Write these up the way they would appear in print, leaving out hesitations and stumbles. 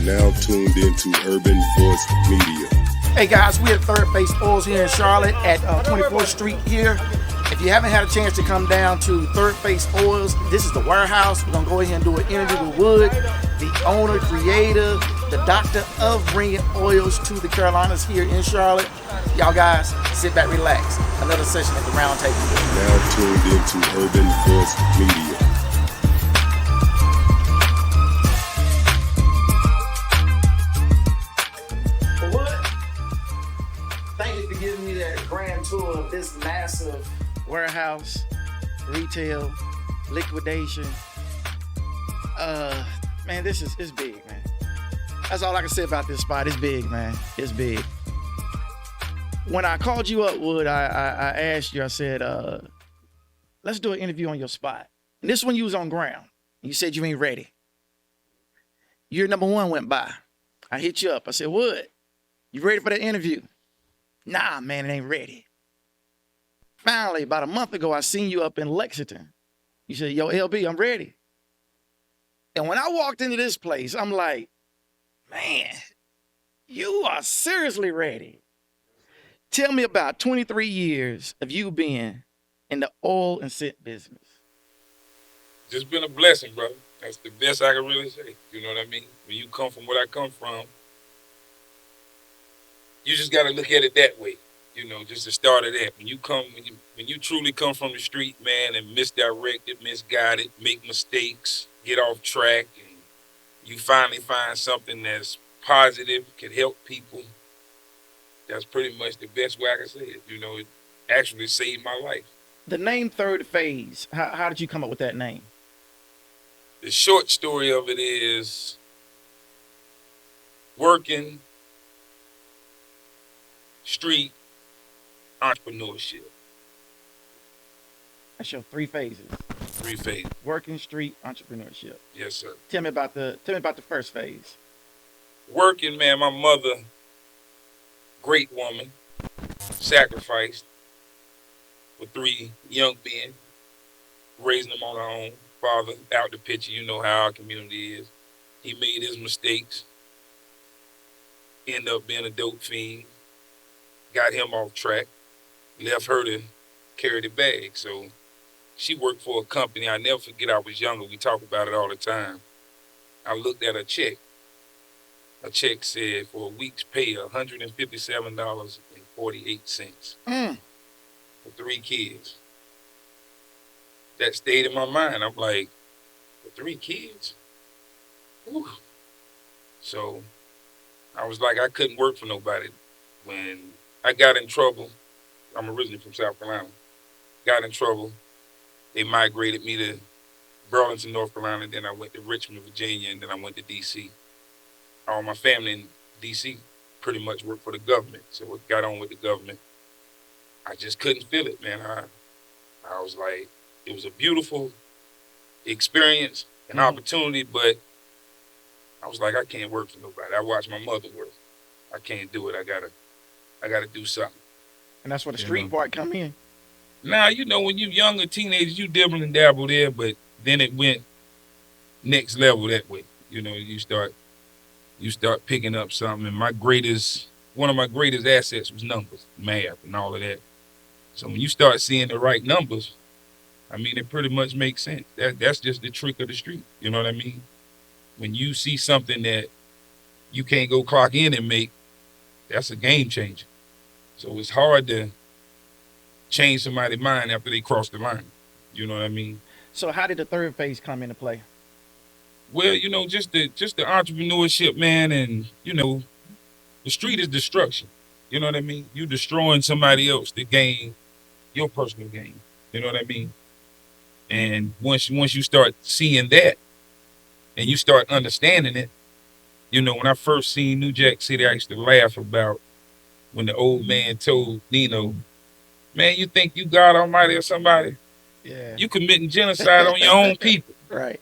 now tuned into Urban Voice Media. Hey guys, we're at Third Face Oils here in Charlotte at 24th Street here. If you haven't had a chance to come down to Third Face Oils, this is the warehouse. We're going to go ahead and do an interview with Wood, the owner, creator, the doctor of bringing oils to the Carolinas here in Charlotte. Y'all guys, sit back, relax. Another session at the round table. Now tuned into Urban Voice Media. Wood, thank you for giving me that grand tour of this massive warehouse, retail, liquidation. Man, it's big, man. That's all I can say about this spot. It's big, man. It's big. When I called you up, Wood, I asked you, I said, let's do an interview on your spot. And this one you was on ground. You said you ain't ready. Year number one went by. I hit you up. I said, Wood, you ready for the interview? Nah, man, it ain't ready. Finally, about a month ago, I seen you up in Lexington. You said, yo, LB, I'm ready. And when I walked into this place, I'm like, man, you are seriously ready. Tell me about 23 years of you being in the oil and scent business. Just been a blessing, brother. That's the best I can really say. You know what I mean? When you come from where I come from, you just got to look at it that way. You know, just to start of that. When you truly come from the street, man, and misdirected, misguided, make mistakes, get off track, and you finally find something that's positive, can help people, that's pretty much the best way I can say it. You know, it actually saved my life. The name Third Phase, how did you come up with that name? The short story of it is working, street, entrepreneurship. That's your three phases. Three phases. Working, street, entrepreneurship. Yes, sir. Tell me about the first phase. Working, man, my mother, great woman, sacrificed for three young men, raising them on her own. Father out the picture, you know how our community is. He made his mistakes, ended up being a dope fiend, got him off track, left her to carry the bag. So she worked for a company. I never forget, I was younger. We talk about it all the time. I looked at a check. A check said for a week's pay, $157.48 for three kids. That stayed in my mind. I'm like, for three kids? Whew. So I was like, I couldn't work for nobody. When I got in trouble, I'm originally from South Carolina, got in trouble, they migrated me to Burlington, North Carolina, then I went to Richmond, Virginia, and then I went to D.C. All my family in D.C. pretty much worked for the government, so I got on with the government. I just couldn't feel it, man. I was like, it was a beautiful experience, an opportunity, but I was like, I can't work for nobody. I watched my mother work. I can't do it. I gotta do something. And that's where the street part come in. Now, you know, when you younger teenagers, you dibble and dabble there, but then it went next level that way. You know, you start picking up something. And one of my greatest assets was numbers, math, and all of that. So when you start seeing the right numbers, I mean, it pretty much makes sense. That's just the trick of the street. You know what I mean? When you see something that you can't go clock in and make, that's a game changer. So it's hard to change somebody's mind after they cross the line. You know what I mean? So how did the third phase come into play? Well, you know, just the entrepreneurship, man, and, you know, the street is destruction. You know what I mean? You destroying somebody else to gain your personal gain. You know what I mean? And once you start seeing that and you start understanding it, you know, when I first seen New Jack City, I used to laugh about when the old man told Nino, man, you think you God Almighty or somebody? Yeah. You committing genocide on your own people. Right.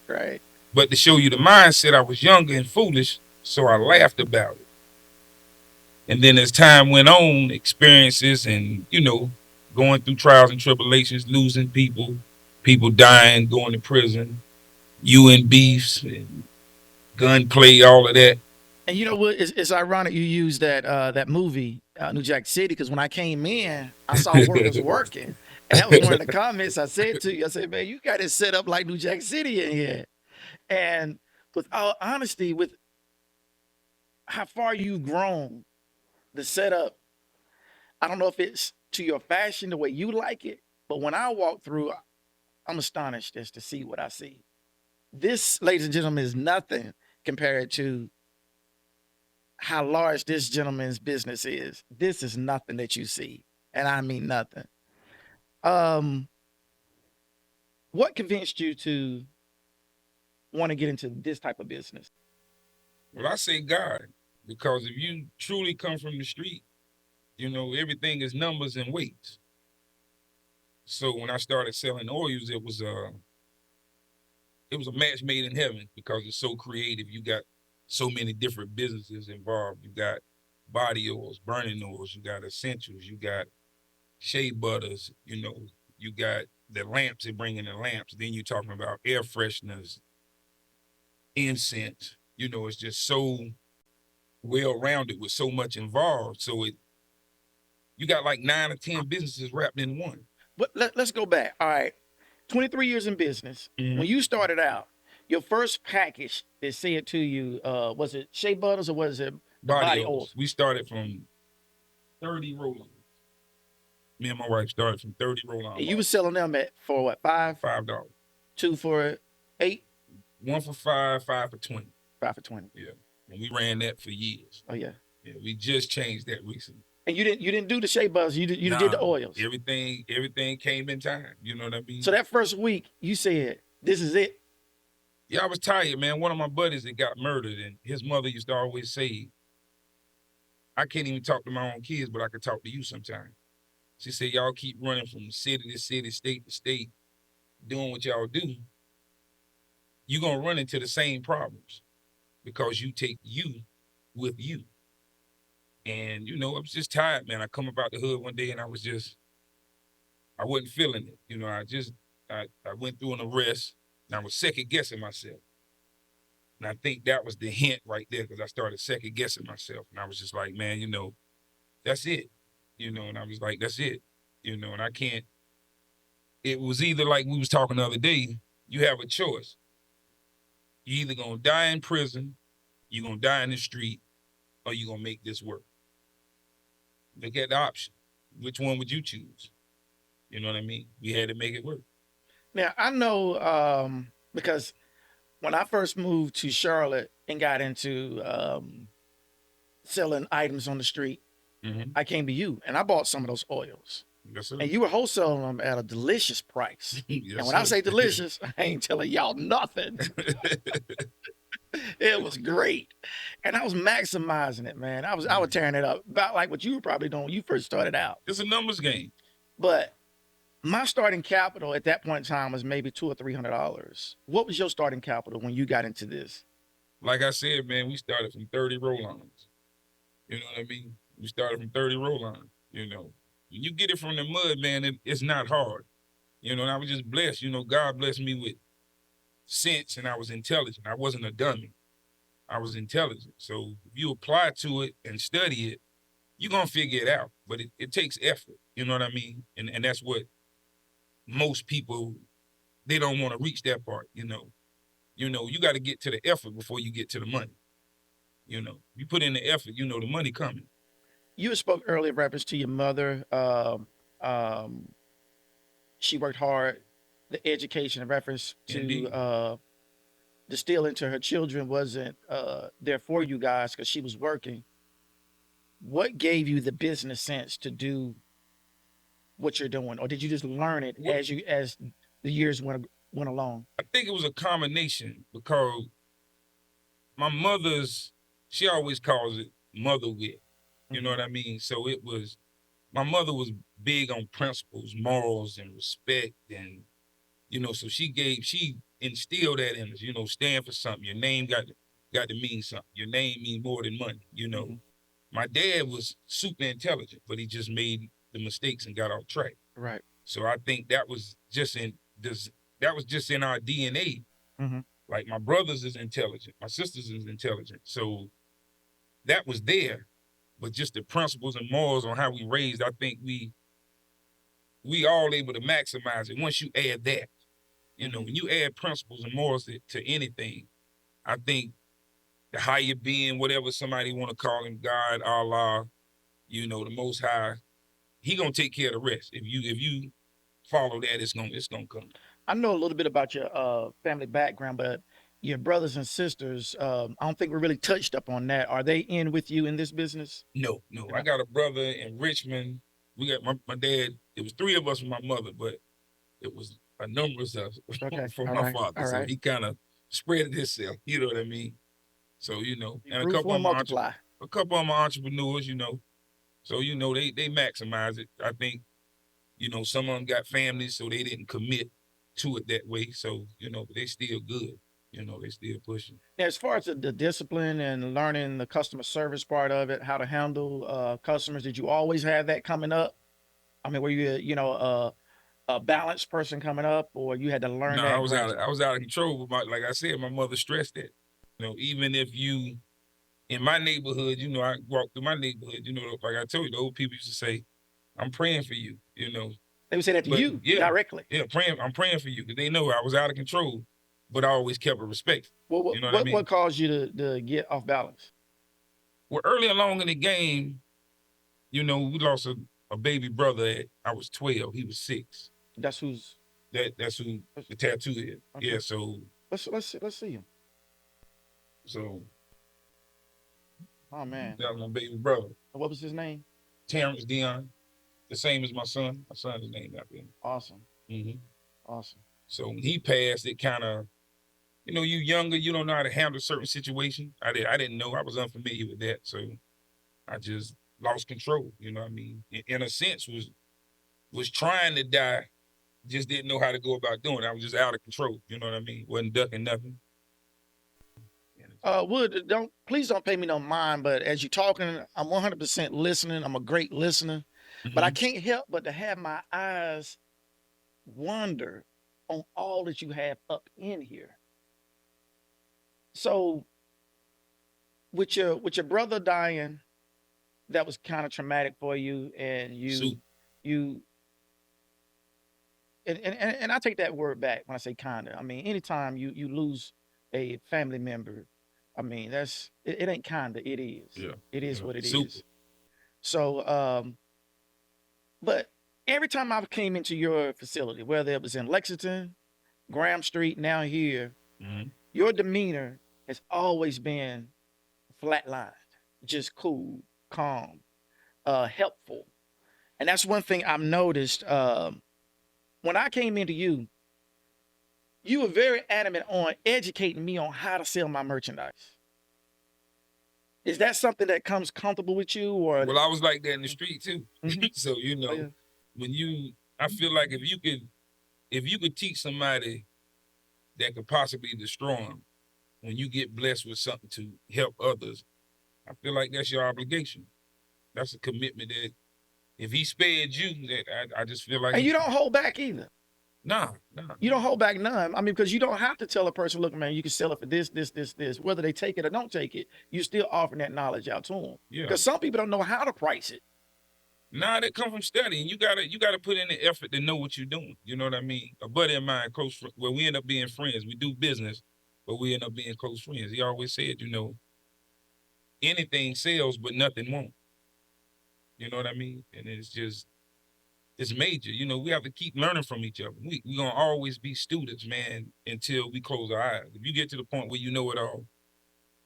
But to show you the mindset, I was younger and foolish, so I laughed about it. And then as time went on, experiences and, you know, going through trials and tribulations, losing people dying, going to prison, UN beefs, and gunplay, all of that. And you know what? It's ironic you use that movie, New Jack City, because when I came in, I saw workers working, and that was one of the comments I said to you. I said, "Man, you got it set up like New Jack City in here." And with all honesty, with how far you've grown, the setup, I don't know if it's to your fashion the way you like it, but when I walk through, I'm astonished as to see what I see. This, ladies and gentlemen, is nothing compared to how large this gentleman's business is. This is nothing that you see, and I mean nothing. Um, what convinced you to want to get into this type of business? Well, I say God, because if you truly come from the street, you know, everything is numbers and weights. So when I started selling oils, it was a match made in heaven because it's so creative. You got so many different businesses involved. You got body oils, burning oils, you got essentials, you got shea butters, you know, you got the lamps, they bring in the lamps. Then you're talking about air fresheners, incense. You know, it's just so well rounded with so much involved. So you got like 9 or 10 businesses wrapped in one. But let's go back. All right, 23 years in business. When you started out, your first package they said to you, was it shea butters or was it body oils? We started from 30 roll-ons. Me and my wife started from 30 roll-ons. And you were selling them for what, $5? $5. 2 for $8? 1 for $5, 5 for $20. 5 for $20. Yeah. And we ran that for years. Oh yeah. Yeah, we just changed that recently. And you didn't do the shea butters, you did the oils. Everything came in time. You know what I mean? So that first week, you said, "This is it." Yeah, I was tired, man. One of my buddies that got murdered, and his mother used to always say, "I can't even talk to my own kids, but I can talk to you sometime." She said, "Y'all keep running from city to city, state to state, doing what y'all do. You're gonna run into the same problems because you take you with you." And, you know, I was just tired, man. I come about the hood one day and I wasn't feeling it. You know, I went through an arrest and I was second guessing myself. And I think that was the hint right there because I started second guessing myself. And I was just like, man, you know, that's it. You know, and I was like, that's it. You know, and I can't, it was either like we was talking the other day, you have a choice. You either gonna die in prison, you're gonna die in the street, or you gonna make this work. Look at the option. Which one would you choose? You know what I mean? We had to make it work. Now I know because when I first moved to Charlotte and got into selling items on the street, I came to you and I bought some of those oils. Yes, sir. And you were wholesaling them at a delicious price. Yes, and when I sir. say delicious, I ain't telling y'all nothing. It was great. And I was maximizing it, man. I was tearing it up. About like what you were probably doing when you first started out. It's a numbers game. But my starting capital at that point in time was maybe $200 or $300. What was your starting capital when you got into this? Like I said, man, we started from 30 roll-ons. You know what I mean? We started from 30 roll-ons, you know. When you get it from the mud, man, it's not hard. You know, and I was just blessed. You know, God blessed me with sense and I was intelligent. I wasn't a dummy. I was intelligent. So if you apply to it and study it, you're going to figure it out. But it takes effort. You know what I mean? And that's what most people, they don't want to reach that part, you know. You know, you got to get to the effort before you get to the money. You know, you put in the effort, you know, the money coming. You spoke earlier in reference to your mother. She worked hard. The education in reference to distill into her children wasn't there for you guys because she was working. What gave you the business sense to do what you're doing, or did you just learn it as the years went along? I think it was a combination because my she always calls it mother wit. You know what I mean? So my mother was big on principles, morals, and respect. And, you know, so she instilled that in us, you know, stand for something. Your name got to mean something. Your name means more than money, you know. My dad was super intelligent, but he just made the mistakes and got off track. Right. So I think that was just in our DNA. Like my brothers is intelligent, my sisters is intelligent. So that was there, but just the principles and morals on how we raised, I think we all able to maximize it once you add that. You know, when you add principles and morals to anything, I think the higher being, whatever somebody want to call him, God, Allah, you know, the Most High, he gonna take care of the rest. If you follow that, it's gonna come. I know a little bit about your family background, but your brothers and sisters, I don't think we really touched up on that. Are they in with you in this business? No. I got a brother in Richmond. We got my dad. It was 3 of us from my mother, but it was a number of us Okay. from All my right. father. All So right. he kind of spread it himself. You know what I mean? So, you know, and a Fruitful couple of and multiply. them are entrepreneurs, you know. So, you know, they maximize it. I think, you know, some of them got families, so they didn't commit to it that way. So, you know, they still good. You know, they still pushing. Now, as far as the discipline and learning the customer service part of it, how to handle customers, did you always have that coming up? I mean, were you, a balanced person coming up, or you had to learn No, that? I was out of control. But like I said, my mother stressed that. You know, even if you in my neighborhood, you know, I walk through my neighborhood, you know, like I told you, the old people used to say, I'm praying for you, you know. They would say that to But, you yeah. directly. Yeah, I'm praying for you because they know I was out of control, but I always kept a respect. Well, You know what I mean? what caused you to get off balance? Well, early along in the game, you know, we lost a baby brother at I was 12. He was 6. That's who's. That's who the tattoo is. Okay. Yeah, so Let's see him. Oh man, that was my baby brother. what was his name? Terrence Dion. The same as my son. My son is named after him. Awesome, Mm-hmm. awesome. So when he passed, it kind of, you know, you younger, you don't know how to handle certain situations. I didn't know. I was unfamiliar with that. So I just lost control. You know what I mean? In a sense, was trying to die, just didn't know how to go about doing it. I was just out of control. You know what I mean? Wasn't ducking nothing. Wood, please don't pay me no mind, but as you're talking, I'm 100% listening. I'm a great listener, but I can't help but to have my eyes wander on all that you have up in here. So with your brother dying, that was kind of traumatic for you, and you and I take that word back when I say kinda. I mean, anytime you lose a family member, I mean it ain't kinda, it is. Yeah. It is Yeah. what it Super. is. So but every time I came into your facility, whether it was in Lexington, Graham Street, now here, Mhm. your demeanor has always been flatlined, just cool, calm, helpful. And that's one thing I've noticed. When I came into you, you were very adamant on educating me on how to sell my merchandise. Is that something that comes comfortable with you, or? Well, I was like that in the street too. Mhm. So, you know, yeah. I feel like if you could teach somebody that could possibly destroy them, when you get blessed with something to help others, I feel like that's your obligation. That's a commitment that if he spared you, that I just feel like. And you don't hold back either. Nah. You don't hold back none. I mean, because you don't have to tell a person, look, man, you can sell it for this. Whether they take it or don't take it, you're still offering that knowledge out to them. Yeah. Because some people don't know how to price it. Nah, that come from studying. You gotta put in the effort to know what you're doing. You know what I mean? A buddy of mine, close friend, well, we end up being friends. We do business, but we end up being close friends. He always said, you know, anything sells, but nothing won't. You know what I mean? And it's major. You know, we have to keep learning from each other. We're gonna always be students, man, until we close our eyes. If you get to the point where you know it all,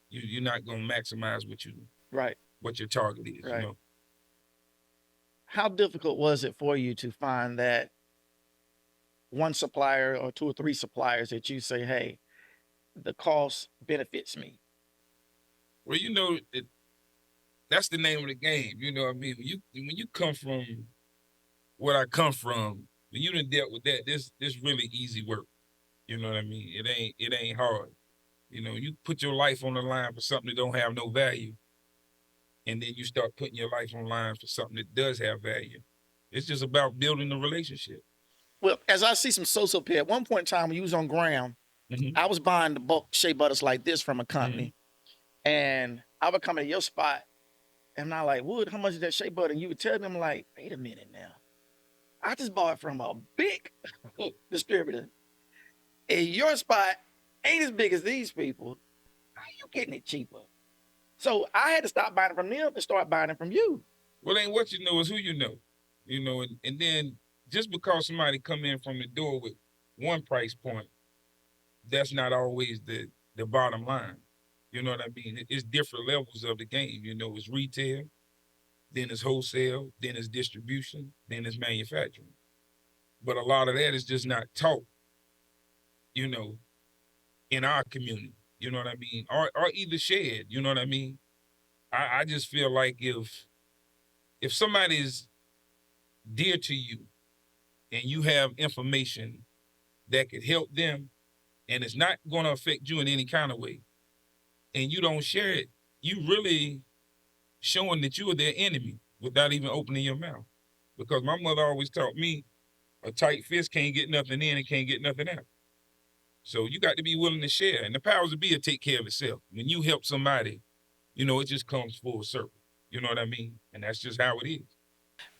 you're not gonna maximize Right. what your target is. Right. You know? How difficult was it for you to find that one supplier or 2 or 3 suppliers that you say, hey, the cost benefits me? Well, you know, that's the name of the game. You know what I mean? When you come from what I come from, when you done dealt with that, this really easy work. You know what I mean? It ain't hard. You know, you put your life on the line for something that don't have no value, and then you start putting your life on the line for something that does have value. It's just about building a relationship. Well, as I see some social pay, at one point in time when you was on Graham, Mhm. I was buying the bulk shea butters like this from a company. And I would come to your spot and I'm like, Wood, how much is that shea butter? And you would tell me, I'm like, wait a minute now. I just bought it from a big distributor. And your spot ain't as big as these people. How you getting it cheaper? So I had to stop buying it from them and start buying it from you. Well, ain't what you know is who you know. And then just because somebody come in from the door with one price point, that's not always the bottom line. You know what I mean? It's different levels of the game. It's retail, then it's wholesale, then it's distribution, then it's manufacturing. But a lot of that is just not taught, you know, in our community. You know what I mean? Or either shared, you know what I mean? I just feel like if somebody's dear to you and you have information that could help them and it's not going to affect you in any kind of way, and you don't share it, you really showing that you are their enemy without even opening your mouth. Because my mother always taught me a tight fist can't get nothing in and can't get nothing out. So you got to be willing to share. And the powers that be will take care of itself. When you help somebody, it just comes full circle. You know what I mean? And that's just how it is.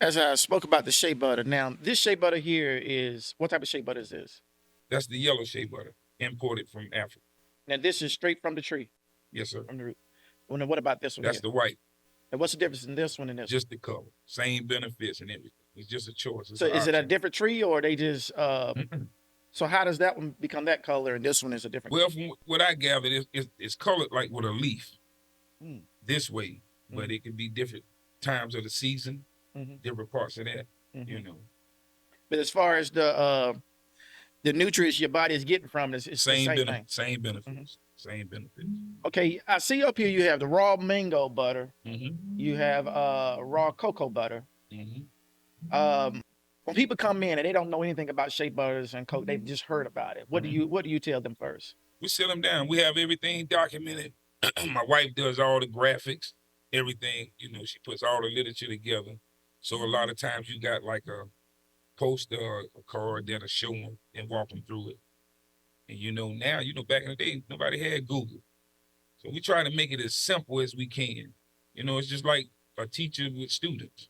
As I spoke about the shea butter, now this shea butter here is, what type of shea butter is this? That's the yellow shea butter, imported from Africa. Now this is straight from the tree, Yes, sir. from the root. Well, now what about this one That's here? the white, And what's the difference in this one and this just the color. Same benefits and everything. It's just a choice. one? So is it a different tree or they just, different? so how does that one become that color and this one is a different Well, from what I gathered, it's colored like with a leaf Mm. this way, but it can be different times of the season, Mhm. different parts of that, Mhm. But as far as the nutrients your body is getting from it, it's the Same, same thing. same benefits. Same benefits. Okay, I see up here you have the raw mango butter. Mm-hmm. You have raw cocoa butter. Mm-hmm. When people come in and they don't know anything about shea butters and cocoa, they've just heard about it. What do you tell them first? We sit them down. We have everything documented. My wife does all the graphics, everything. She puts all the literature together. So a lot of times you got like a poster or a card that'll show them and walk them through it. And now, back in the day, nobody had Google. So we try to make it as simple as we can. It's just like a teacher with students.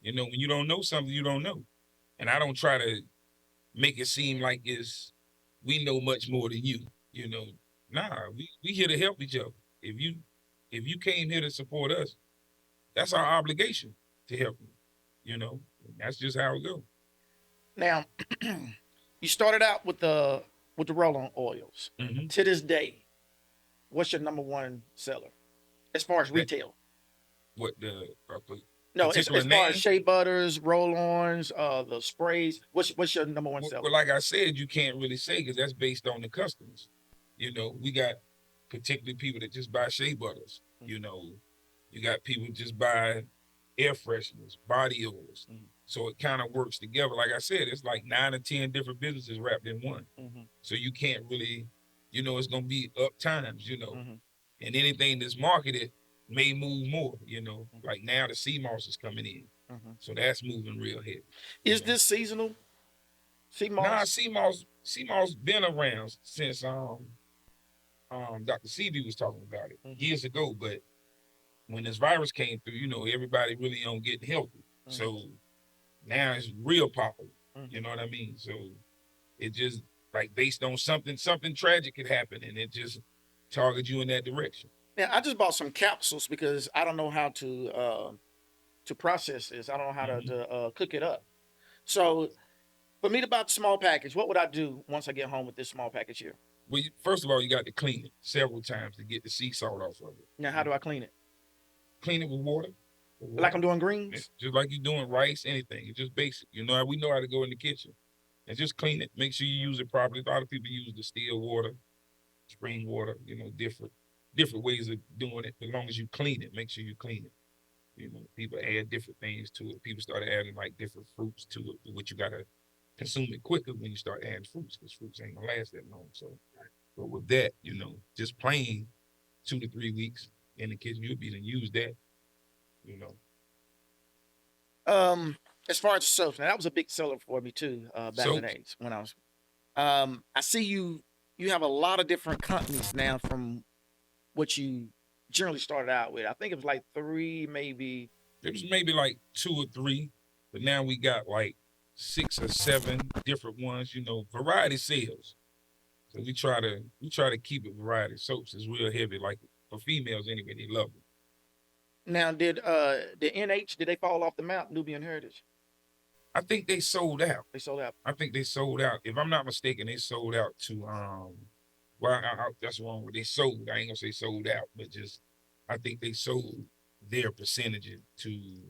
When you don't know something, you don't know. And I don't try to make it seem like we know much more than you. Nah, we here to help each other. If you came here to support us, that's our obligation to help you. That's just how it goes. Now, you started out with the roll-on oils. Mm-hmm. To this day, what's your number one seller as far as retail? What the No, as particular far name? as shea butters, roll-ons, the sprays. What's your number one seller? Well, like I said, you can't really say because that's based on the customers. We got particularly people that just buy shea butters. You got people that just buy air fresheners, body oils. So it kind of works together. Like I said, it's like 9 or 10 different businesses wrapped in one. So you can't really, it's gonna be up times. And anything that's marketed may move more. Like now the sea moss is coming in, so that's moving real heavy. Is this seasonal? Sea moss? Nah, sea moss been around since Dr. CB was talking about it years ago. But when this virus came through, everybody really on getting healthy. So now it's real popular. You know what I mean? So it just like based on something tragic could happen, and it just target you in that direction. Now, I just bought some capsules because I don't know how to process this. I don't know how to cook it up. So for me to buy the small package, what would I do once I get home with this small package here? Well, first of all, you got to clean it several times to get the sea salt off of it. Now, how do I clean it? Clean it with water. Like I'm doing greens? Just like you're doing rice, anything. It's just basic. We know how to go in the kitchen. And just clean it. Make sure you use it properly. A lot of people use distilled water, spring water, different ways of doing it. As long as you clean it, make sure you clean it. People add different things to it. People start adding like different fruits to it, which you gotta consume it quicker when you start adding fruits, because fruits ain't gonna last that long. So, but with that, just plain 2 to 3 weeks in the kitchen, you'll be to use that. As far as the soaps, now that was a big seller for me too, back in the days when I was. I see you have a lot of different companies now from what you generally started out with? I think it was like 3, maybe. It was maybe like 2 or 3, but now we got like 6 or 7 different ones. You know, variety sales. So we try to keep it variety. Soaps is real heavy, like for females anyway. They love it. Now, did the NH, did they fall off the map, Nubian Heritage? I think they sold out. They sold out. I think they sold out. If I'm not mistaken, they sold out to well, that's wrong. They sold. I ain't gonna say sold out, but just I think they sold their percentage to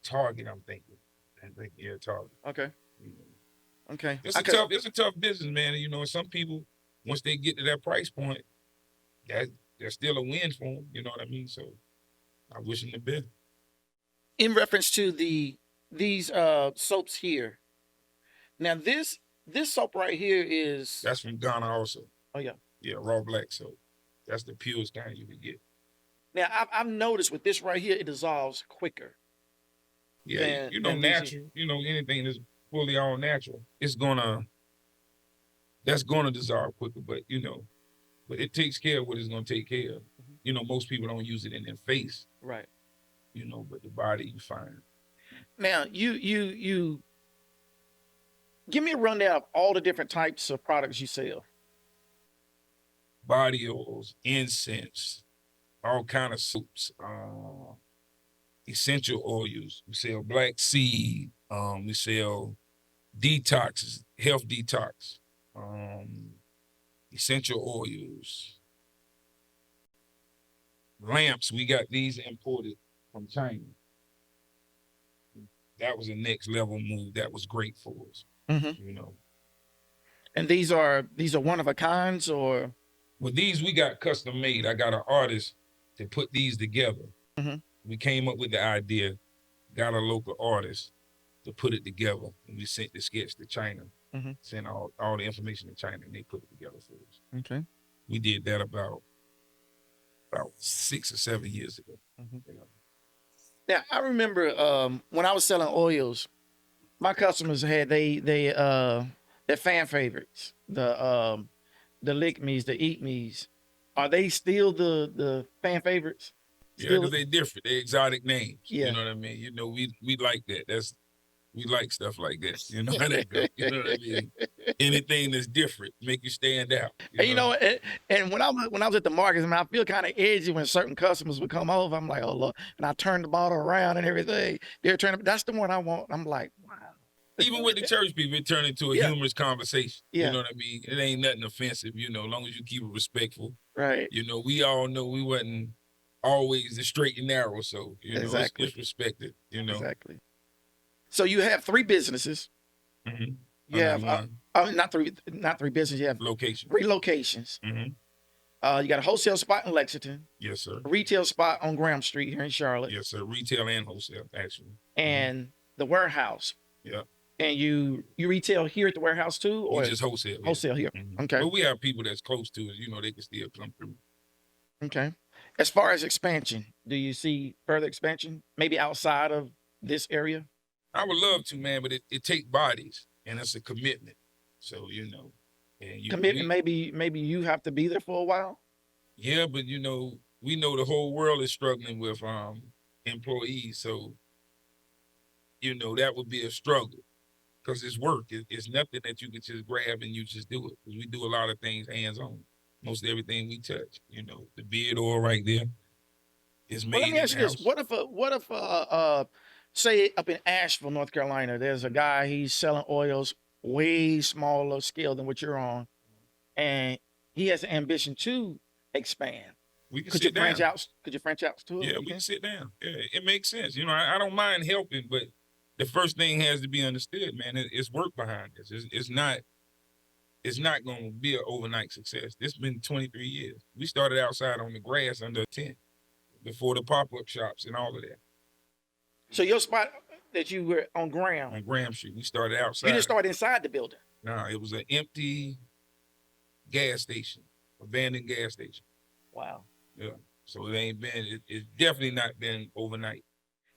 Target. I'm thinking. I think yeah, Target. Okay. You know. Okay. It's a tough business, man. You know, some people once they get to that price point, that's still a win for them. You know what I mean? So I wish them the best. In reference to these soaps here. Now this soap right here is. That's from Ghana also. Oh yeah. Yeah, raw black soap. That's the purest kind you can get. Now I've noticed with this right here, it dissolves quicker. Yeah, you know, natural. You know, anything that's fully all natural, that's gonna dissolve quicker. But you know, but it takes care of what it's gonna take care of. Mm-hmm. You know, most people don't use it in their face. Right. You know, but the body you find. Now you give me a rundown of all the different types of products you sell. Body oils, incense, all kind of soaps, essential oils. We sell black seed. We sell detoxes, health detox, essential oils, lamps. We got these imported from China. That was a next level move. That was great for us. Mm-hmm. You know. And these are one of a kinds, or? Well, these we got custom made. I got an artist to put these together. Mm-hmm. We came up with the idea, got a local artist to put it together, and we sent the sketch to China. Mm-hmm. Sent all the information to China, and they put it together for us. Okay. We did that about 6 or 7 years ago. Mm-hmm. You know. Now I remember when I was selling oils, my customers had their fan favorites, the Lick Me's, the Eat Me's. Are they still the fan favorites? Yeah, because they different. They exotic names. Yeah. You know what I mean? You know, we like that. We like stuff like that. You know how that goes. You know what I mean? Anything that's different, make you stand out. You know, and when I was at the markets, I mean, I feel kind of edgy when certain customers would come over. I'm like, oh look, and I turn the bottle around and everything. They're turning. That's the one I want. I'm like, wow. Even with the church people, it turned into a humorous conversation. Yeah. You know what I mean? It ain't nothing offensive, you know, as long as you keep it respectful. Right. You know, we all know we wasn't always the straight and narrow, so, you know, Exactly. it's respected, you know. Exactly. So you have 3 businesses. Mm-hmm. You have, not three businesses, you have Location. 3 locations. Mm-hmm. You got a wholesale spot in Lexington, Yes, sir. a retail spot on Graham Street here in Charlotte, Yes, sir. Retail and wholesale, actually. and the warehouse. Yeah. And you retail here at the warehouse too, or We just wholesale. Yeah. wholesale here? Mhm. Okay. But we have people that's close to us, you know, they can still come through. Okay. As far as expansion, do you see further expansion, maybe outside of this area? I would love to, man, but it takes bodies, and it's a commitment. So, you know. And Commitment, maybe you have to be there for a while. Yeah, but you know, we know the whole world is struggling with employees, so you know that would be a struggle because it's work. It's nothing that you can just grab and you just do it. 'Cause we do a lot of things hands on. Most everything we touch, you know, the beard oil right there is made. Well, let me ask you this: in-house. what if say up in Asheville, North Carolina, there's a guy, he's selling oils way smaller scale than what you're on, and he has an ambition to expand. We can Could you sit down. branch out? Could you branch out to it? Yeah, we can sit down. Yeah, it makes sense. You know, I don't mind helping, but the first thing has to be understood, man. It's work behind this. It's not going to be an overnight success. This has been 23 years. We started outside on the grass under a tent before the pop-up shops and all of that. So your spot that you were on Graham, On Graham Street, we started outside. you didn't start inside the building. No, it was an empty gas station, abandoned gas station. Wow. Yeah. So it ain't been, it's definitely not been overnight.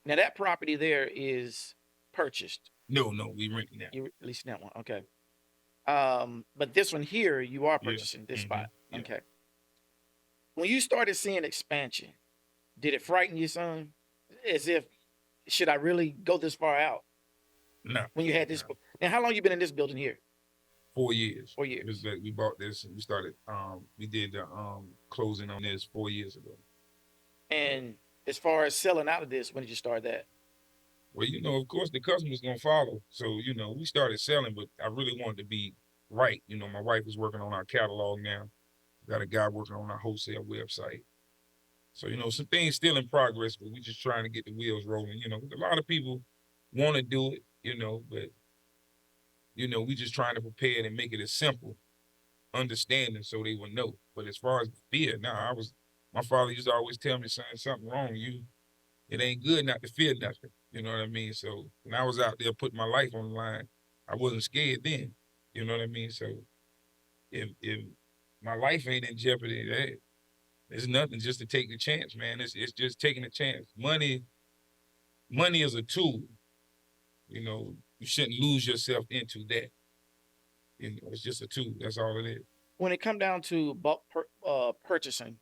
Now that property there is purchased. No, we renting that. You at least that one, okay. But this one here, you are Yeah. purchasing this Mhm. spot. Yeah. Okay. When you started seeing expansion, did it frighten you, son? As if, should I really go this far out? No. When you had this, and how long you been in this building here? 4 years. 4 years. We bought this and we started. We did the closing on this 4 years ago. And as far as selling out of this, when did you start that? Well, of course, the customers gonna follow. So we started selling, but I really wanted to be right. My wife is working on our catalog now. Got a guy working on our wholesale website. So some things still in progress, but we just trying to get the wheels rolling. A lot of people want to do it, but we just trying to prepare it and make it as simple, understanding, so they will know. But as far as fear, my father used to always tell me, son, something wrong. It ain't good not to fear nothing. You know what I mean? So when I was out there putting my life on the line, I wasn't scared then. You know what I mean? So if my life ain't in jeopardy, there's nothing, just to take the chance, man. It's just taking a chance. Money is a tool. You shouldn't lose yourself into that. It's just a tool. That's all it is. When it come down to bulk purchasing,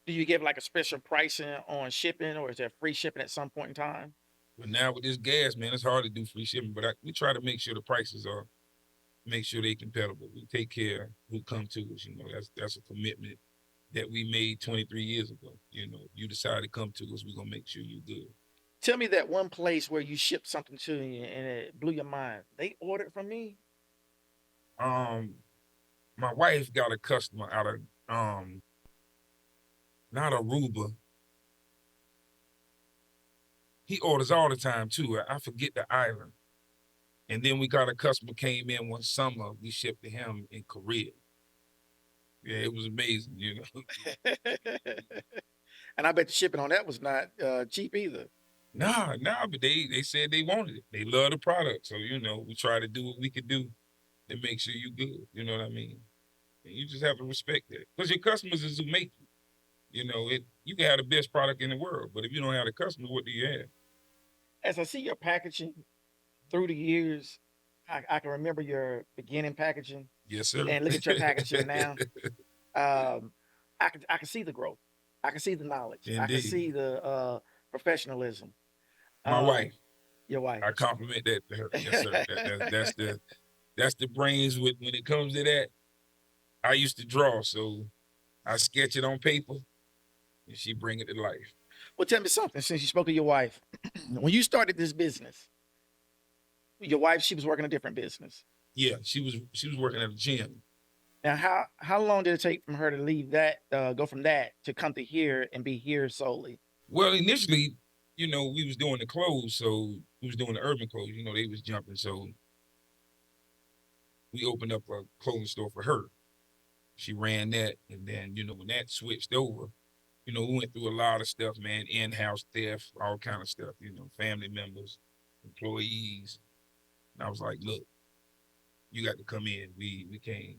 do you give like a special pricing on shipping, or is there free shipping at some point in time? But now with this gas, man, it's hard to do free shipping. But we try to make sure the prices make sure they compatible. We take care of who come to us. That's a commitment that we made 23 years ago. You decide to come to us, we're gonna make sure you're good. Tell me that one place where you shipped something to you and it blew your mind. They ordered from me. My wife got a customer out of not Aruba. He orders all the time too. I forget the island. And then we got a customer came in one summer. We shipped to him in Korea. Yeah, it was amazing, And I bet the shipping on that was not cheap either. Nah, but they said they wanted it. They love the product. So, we try to do what we could do to make sure you good. You know what I mean? And you just have to respect that. Because your customers is who make you. You can have the best product in the world, but if you don't have the customer, what do you have? As I see your packaging through the years, I can remember your beginning packaging. Yes, sir. And look at your packaging now. I can see the growth. I can see the knowledge. Indeed. I can see the professionalism. My wife. Your wife. I compliment that to her. Yes, sir. That's the brains when it comes to that. I used to draw, so I sketch it on paper, and she bring it to life. Well, tell me something. Since you spoke to your wife, when you started this business, your wife, she was working a different business. Yeah, she was working at a gym. Now, how long did it take from her to leave that, go from that to come to here and be here solely? Well, initially, we was doing the clothes, so we was doing the urban clothes. They was jumping, so we opened up a clothing store for her. She ran that, and then when that switched over, we went through a lot of stuff, man. In-house theft, all kind of stuff. Family members, employees, and I was like, look, you got to come in. We can't.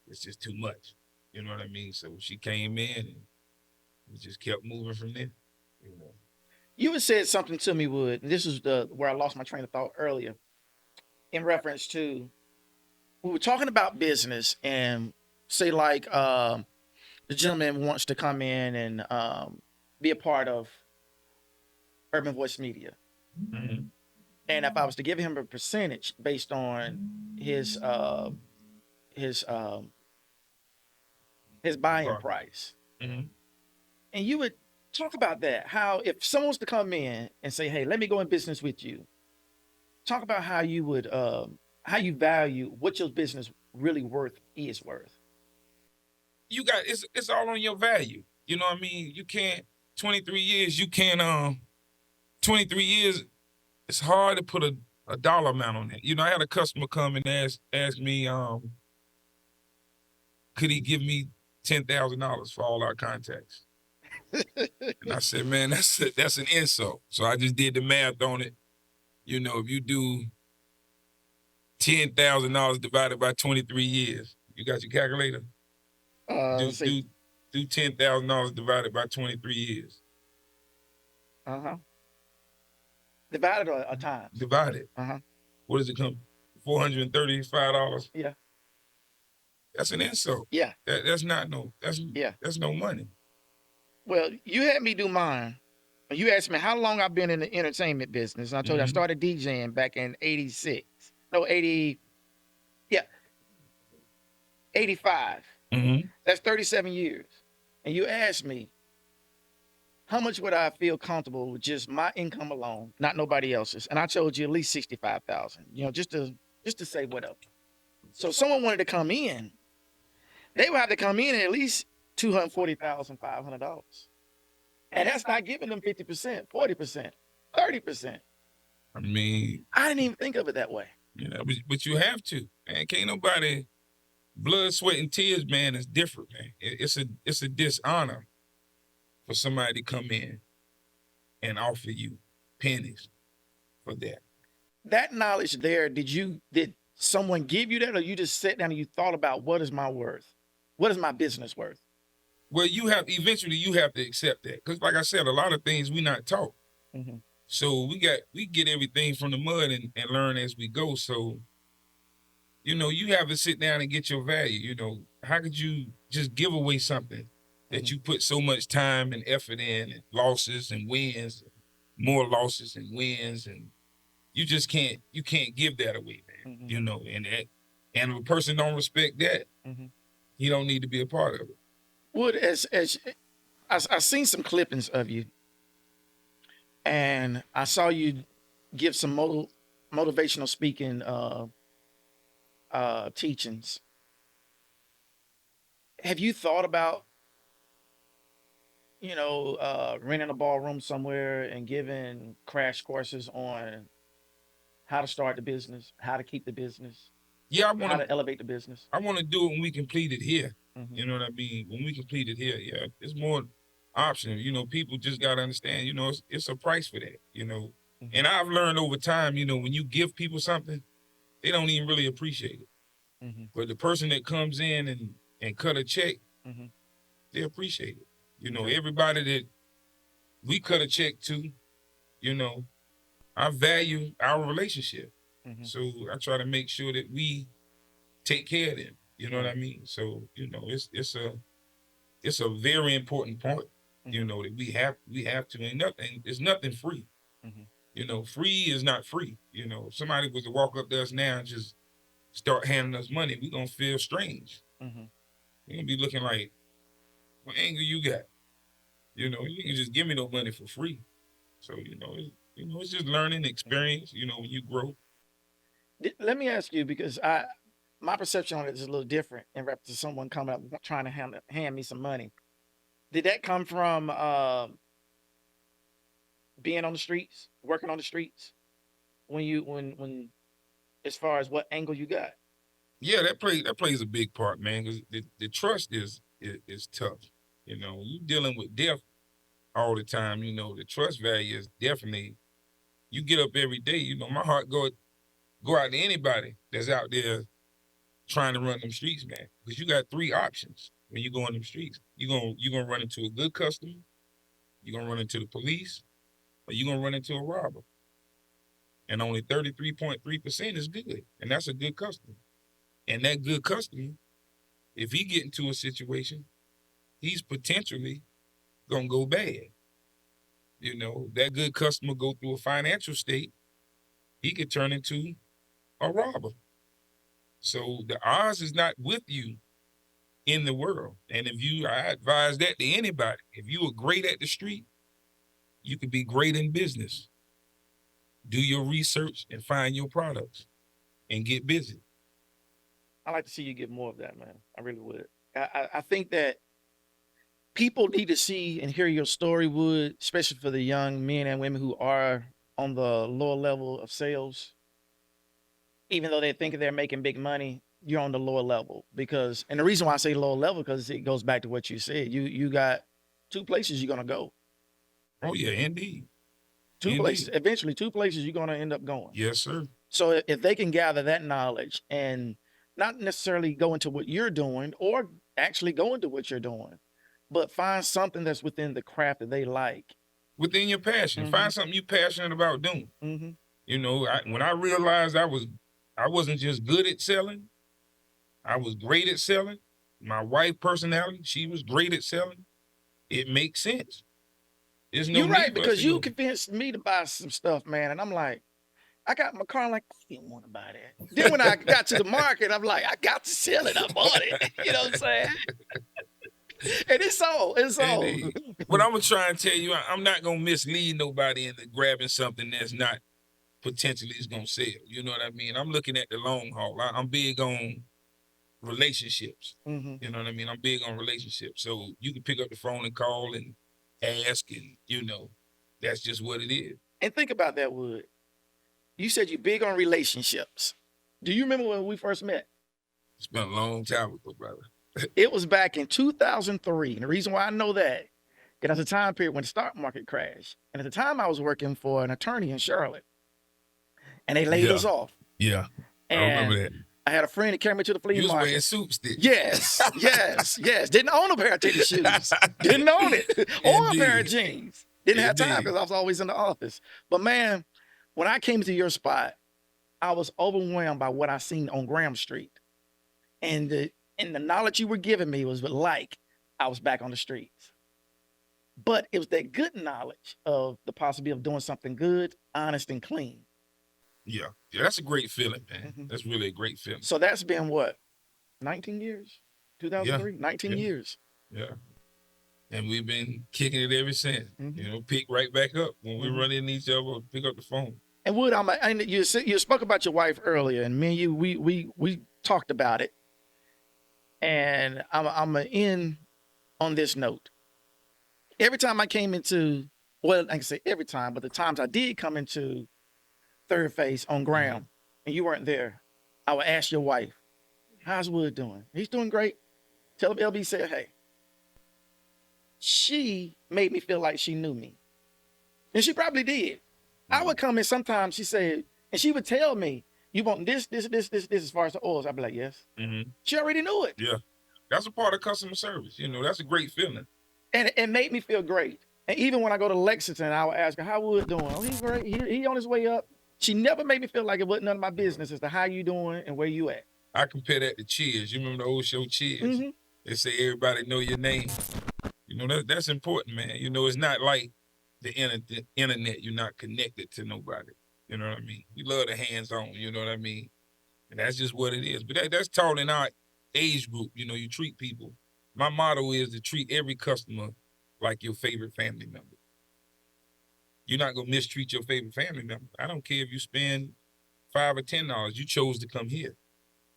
It's just too much. You know what I mean? So she came in, and we just kept moving from there. You had said something to me, Wood, and this is where I lost my train of thought earlier, in reference to, we were talking about business, and say like the gentleman wants to come in and be a part of Urban Voice Media. Mm-hmm. And if I was to give him a percentage based on his buying price, mm-hmm. and you would talk about that, how if someone was to come in and say, hey, let me go in business with you, talk about how you would how you value what your business really is worth. You got it's all on your value. You know what I mean? You can't 23 years, 23 years, it's hard to put a dollar amount on that. I had a customer come and ask me, could he give me $10,000 for all our contacts? And I said, man, that's an insult. So I just did the math on it. If you do $10,000 divided by 23 years, you got your calculator? Do $10,000 divided by 23 years. Divided or times? Divided. What does it come? $435? Yeah. That's an insult. Yeah. That's no money. Well, you had me do mine. You asked me how long I've been in the entertainment business. And I told you I Mhm. started DJing back in 86. No, 80, yeah, 85. Mhm. That's 37 years. And you asked me, how much would I feel comfortable with just my income alone, not nobody else's? And I told you at least 65,000, just to say whatever. So if someone wanted to come in, they would have to come in at least $240,500. And that's not giving them 50%, 40%, 30%. I mean, I didn't even think of it that way. you know, but you have to, man. Can't nobody blood, sweat, and tears, man. Is different, man. It's a dishonor for somebody to come in and offer you pennies for that. That knowledge there, did someone give you that, or you just sat down and you thought about what is my worth? What is my business worth? Well, you have to accept that, because like I said, a lot of things we not taught. Mhm. So we get everything from the mud and learn as we go. So, you know, you have to sit down and get your value. You know, how could you just give away something that Mhm. you put so much time and effort in, and losses and wins, more losses and wins, and you can't give that away, man. Mhm. You know, and if a person don't respect that, Mhm. he don't need to be a part of it. Wood, as I seen some clippings of you, and I saw you give some motivational speaking teachings. Have you thought about, renting a ballroom somewhere and giving crash courses on how to start the business, how to keep the business, Yeah, how to elevate the business? I want to do it when we complete it here. Mhm. You know what I mean? When we complete it here, yeah, it's more options. You know, people just got to understand, you know, it's a price for that, you know. Mhm. And I've learned over time, you know, when you give people something, they don't even really appreciate it. Mhm. But the person that comes in and cut a check, Mhm. they appreciate it. You know, Okay. everybody that we cut a check to, you know, I value our relationship. Mhm. So I try to make sure that we take care of them. You know what I Right. mean? So, you know, it's a very important point, you Mhm. know, that we have to, and nothing, there's nothing free. Mhm. You know, free is not free. You know, if somebody was to walk up to us now and just start handing us money, we're gonna feel strange. Mhm. We're gonna be looking like, what angle you got? You know, you can just give me no money for free. So, it's just learning experience, you know, when you grow. Let me ask you, because my perception on it is a little different in reference to someone coming up trying to hand me some money. Did that come from being on the streets, working on the streets, when as far as what angle you got? Yeah, that plays a big part, man, because the trust is tough. You know, you dealing with death all the time, you know, the trust value is definitely, you get up every day, you know, my heart go out to anybody that's out there trying to run them streets, man. Because you got three options when you go on them streets. You're gonna run into a good customer, you're gonna run into the police, or you're gonna run into a robber. And only 33.3% is good. And that's a good customer. And that good customer, if he get into a situation, he's potentially gonna go bad. You know, that good customer go through a financial state, he could turn into a robber. So the odds is not with you in the world. And I advise that to anybody. If you are great at the street, you could be great in business. Do your research and find your products and get busy. I like to see you get more of that, man. I really would. I think that people need to see and hear your story, Wood, especially for the young men and women who are on the lower level of sales. Even though they think they're making big money, you're on the lower level. Because, and the reason why I say lower level, because it goes back to what you said. You got two places you're gonna go. Oh yeah, indeed. Two places. Indeed. Eventually, two places you're gonna end up going. Yes, sir. So if they can gather that knowledge and not necessarily go into what you're doing, or actually go into what you're doing, but find something that's within the craft that they like. Within your passion. Mhm. Find something you're passionate about doing. Mm-hmm. You know, when I realized I wasn't just good at selling, I was great at selling. My wife personality, she was great at selling. it makes sense. There's no You're need right, for us because to you go- convinced me to buy some stuff, man. And I'm like, I got in my car, I'm like, I didn't want to buy that. Then when I got to the market, I'm like, I got to sell it. I bought it. You know what I'm saying? And it's sold. It's sold. Indeed. But I'm gonna try and tell you, I'm not gonna mislead nobody into grabbing something that's not potentially is gonna sell. You know what I mean? I'm looking at the long haul. I'm big on relationships. Mhm. You know what I mean? I'm big on relationships. So you can pick up the phone and call and ask, and that's just what it is. And think about that, Wood. You said you're big on relationships. Do you remember when we first met? It's been a long time ago, brother. It was back in 2003. And the reason why I know that, because that's a time period when the stock market crashed. And at the time, I was working for an attorney in Charlotte. And they laid Yeah. us off. Yeah, And I remember that. I had a friend that carried me to the flea You was market. wearing suits, did you? Yes, yes. Didn't own a pair of tennis shoes. Didn't own it. Or a pair of Indeed. jeans. Didn't have time Indeed. because I was always in the office. But man, when I came to your spot, I was overwhelmed by what I seen on Graham Street. And the knowledge you were giving me was like I was back on the streets. But it was that good knowledge of the possibility of doing something good, honest, and clean. Yeah, that's a great feeling, man. Mhm. That's really a great feeling. So that's been what? 19 years? 2003? 19 Yeah. years. Yeah. And we've been kicking it ever since. Mhm. Pick right back up. When we Mhm. run into each other, pick up the phone. And Wood, you spoke about your wife earlier, and me and you, we talked about it. And I'm gonna end on this note. Every time I came into, well, I can say every time, but the times I did come into Third Phase on Graham, and you weren't there, I would ask your wife, "How's Wood doing?" He's doing great. Tell him LB said, "Hey." She made me feel like she knew me, and she probably did. I would come in sometimes. She said, and she would tell me, "You want this as far as the oils?" I'd be like, "Yes." Mm-hmm. She already knew it, Yeah. That's a part of customer service. That's a great feeling. and it made me feel great. And even when I go to Lexington, I would ask her, "How Wood doing?" "Oh, he's great. He on his way up." She never made me feel like it wasn't none of my business as to how you doing and where you at. I compare that to Cheers. You remember the old show Cheers? Mhm. They say everybody know your name. That's important, man. It's not like the internet. You're not connected to nobody. You know what I mean? We love the hands-on. You know what I mean? And that's just what it is. But that's taught in our age group. You treat people. My motto is to treat every customer like your favorite family member. You're not gonna mistreat your favorite family member. I don't care if you spend $5 or $10. You chose to come here.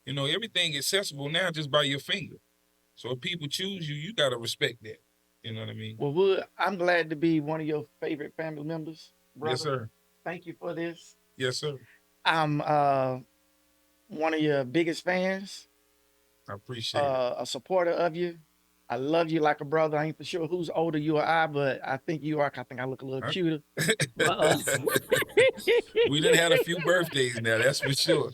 Everything accessible now just by your finger. So if people choose you, you gotta respect that. You know what I mean? Well, Wood, I'm glad to be one of your favorite family members, brother. Yes, sir. Thank you for this. Yes, sir. I'm one of your biggest fans, I appreciate it. a supporter of you. I love you like a brother. I ain't for sure who's older, you or I, but I think you are. I think I look a little Huh? cuter. We done had a few birthdays now, that's for sure.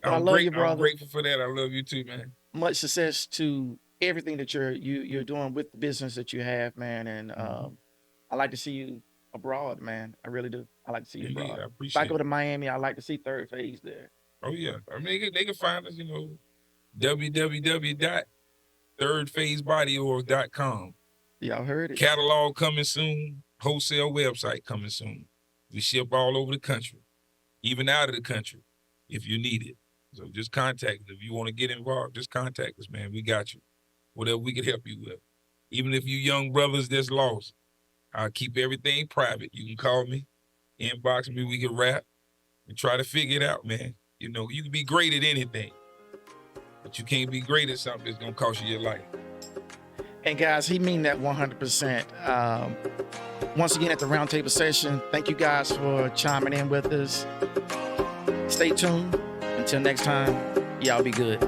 But I love you, brother. I'm grateful for that. I love you too, man. Much success to everything that you're doing with the business that you have, man. And I like to see you abroad, man. I really do. I like to see you Indeed, abroad. I If I appreciate go it. to Miami, I like to see Third Phase there. Oh, yeah. I mean, they can find us, www.thirdphasebodyorg.com. Y'all heard it. Catalog coming soon. Wholesale website coming soon. We ship all over the country, even out of the country, if you need it. So just contact us. If you want to get involved, just contact us, man. We got you. Whatever we can help you with. Even if you young brothers that's lost, I'll keep everything private. You can call me, inbox me, we can rap and try to figure it out, man. You can be great at anything, but you can't be great at something that's going to cost you your life. And guys, he mean that 100%. Once again at the roundtable session, thank you guys for chiming in with us. Stay tuned. Until next time, y'all be good.